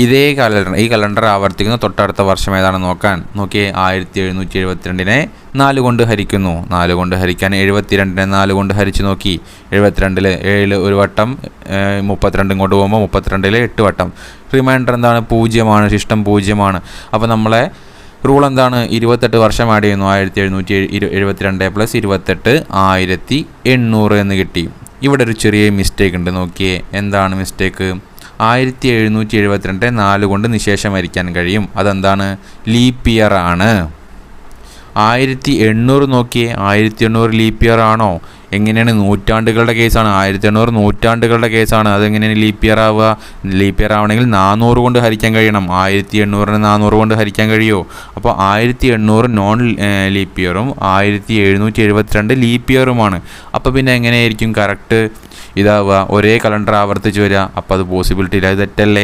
ഈ കലണ്ടർ ആവർത്തിക്കുന്ന തൊട്ടടുത്ത വർഷം ഏതാണെന്ന് നോക്കിയേ. 1772 4 കൊണ്ട് ഹരിക്കുന്നു. 4 കൊണ്ട് ഹരിക്കാൻ 72 4 കൊണ്ട് ഹരിച്ച് നോക്കി. 72 7 ഒരു വട്ടം, 32 ഇങ്ങോട്ട് പോകുമ്പോൾ 32 8 വട്ടം. റിമൈൻഡർ എന്താണ്? 0ആണ്. ശിഷ്ടം 0ആണ്. അപ്പോൾ നമ്മളെ റൂൾ എന്താണ്? 28 വർഷം ആഡ് ചെയ്യുന്നു. 1772 + 28 1800 എന്ന് കിട്ടി. ഇവിടെ ഒരു ചെറിയ മിസ്റ്റേക്ക് ഉണ്ട്. നോക്കിയേ, എന്താണ് മിസ്റ്റേക്ക്? 1772 4 കൊണ്ട് നിശേഷം ഹരിക്കാൻ കഴിയും. അതെന്താണ്? ലീപ്പ് ഇയർ ആണ്. 1800 നോക്കിയേ, 1800 ലീപ്പ് ഇയർ ആണോ? എങ്ങനെയാണ്? നൂറ്റാണ്ടുകളുടെ കേസാണ്. 1800 നൂറ്റാണ്ടുകളുടെ കേസാണ്. അതെങ്ങനെയാണ് ലീപ്പ് ഇയർ ആവുക? ലീപ്പ് ഇയർ ആവണമെങ്കിൽ 400 കൊണ്ട് ഹരിക്കാൻ കഴിയണം. 1800 400 കൊണ്ട് ഹരിക്കാൻ കഴിയുമോ? അപ്പോൾ 1800 നോൺ ലീപ്പ് ഇയറും 1772 ലീപ്പ് ഇയറുമാണ്. അപ്പോൾ പിന്നെ എങ്ങനെയായിരിക്കും കറക്റ്റ് ഇതാവുക? ഒരേ കലണ്ടർ ആവർത്തിച്ച് വരിക. അപ്പോൾ അത് പോസിബിലിറ്റി ഇല്ല. ഇത് തെറ്റല്ലേ?